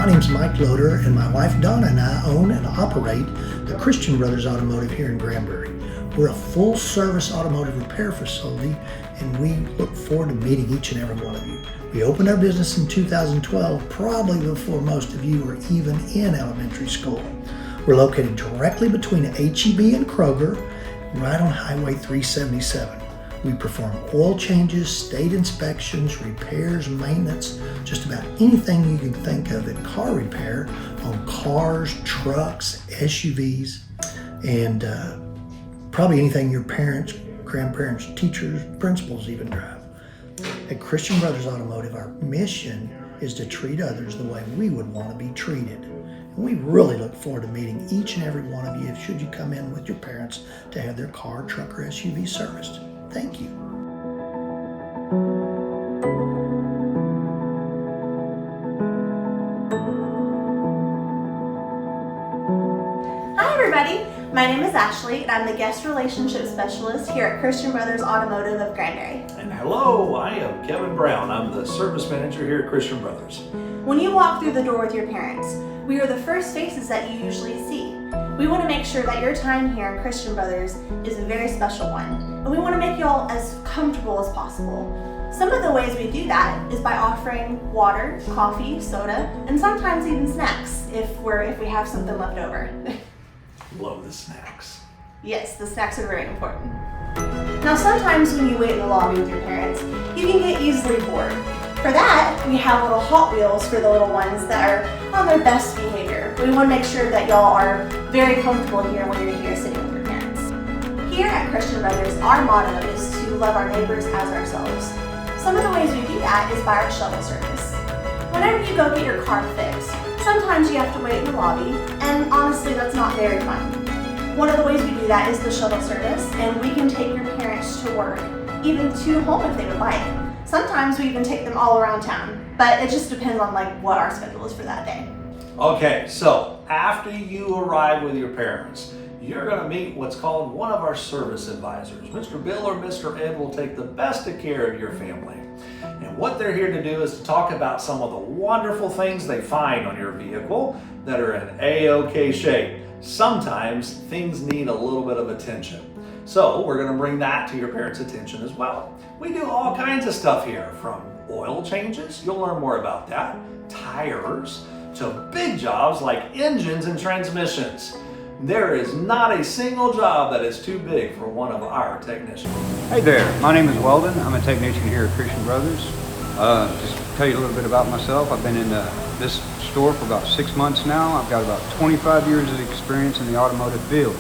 My name's Mike Loader, and my wife Donna and I own and operate the Christian Brothers Automotive here in Granbury. We're a full-service automotive repair facility, and we look forward to meeting each and every one of you. We opened our business in 2012, probably before most of you were even in elementary school. We're located directly between H-E-B and Kroger, right on Highway 377. We perform oil changes, state inspections, repairs, maintenance, just about anything you can think of in car repair on cars, trucks, SUVs, and probably anything your parents, grandparents, teachers, principals even drive. At Christian Brothers Automotive, our mission is to treat others the way we would want to be treated. And we really look forward to meeting each and every one of you should you come in with your parents to have their car, truck, or SUV serviced. Thank you. Hi everybody, my name is Ashley and I'm the Guest Relationship Specialist here at Christian Brothers Automotive of Granbury. And hello, I am Kevin Brown. I'm the Service Manager here at Christian Brothers. When you walk through the door with your parents, we are the first faces that you usually see. We want to make sure that your time here in Christian Brothers is a very special one, and we want to make you all as comfortable as possible. Some of the ways we do that is by offering water, coffee, soda, and sometimes even snacks if we have something left over. Love the snacks. Yes, the snacks are very important. Now sometimes when you wait in the lobby with your parents, you can get easily bored. For that, we have little Hot Wheels for the little ones that are on their best behavior. We want to make sure that y'all are very comfortable here when you're here sitting with your parents. Here at Christian Brothers, our motto is to love our neighbors as ourselves. Some of the ways we do that is by our shuttle service. Whenever you go get your car fixed, sometimes you have to wait in the lobby, and honestly, that's not very fun. One of the ways we do that is the shuttle service, and we can take your parents to work, even to home if they would like. Sometimes we even take them all around town, but it just depends on what our schedule is for that day. Okay, so after you arrive with your parents, you're going to meet what's called one of our service advisors. Mr. Bill or Mr. Ed will take the best of care of your family. And what they're here to do is to talk about some of the wonderful things they find on your vehicle that are in A-OK shape. Sometimes things need a little bit of attention. So we're going to bring that to your parents' attention as well. We do all kinds of stuff here, from oil changes, you'll learn more about that, tires, to big jobs like engines and transmissions. There is not a single job that is too big for one of our technicians. Hey there, my name is Weldon. I'm a technician here at Christian Brothers. Just to tell you a little bit about myself, I've been in this store for about 6 months now. I've got about 25 years of experience in the automotive field.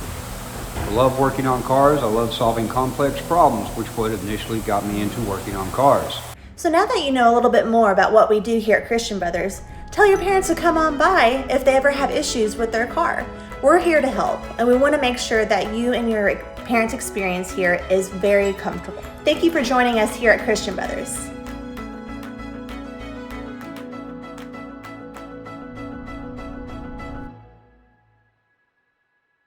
I love working on cars. I love solving complex problems, which what initially got me into working on cars. So now that you know a little bit more about what we do here at Christian Brothers, tell your parents to come on by if they ever have issues with their car. We're here to help, and we want to make sure that you and your parents' experience here is very comfortable. Thank you for joining us here at Christian Brothers.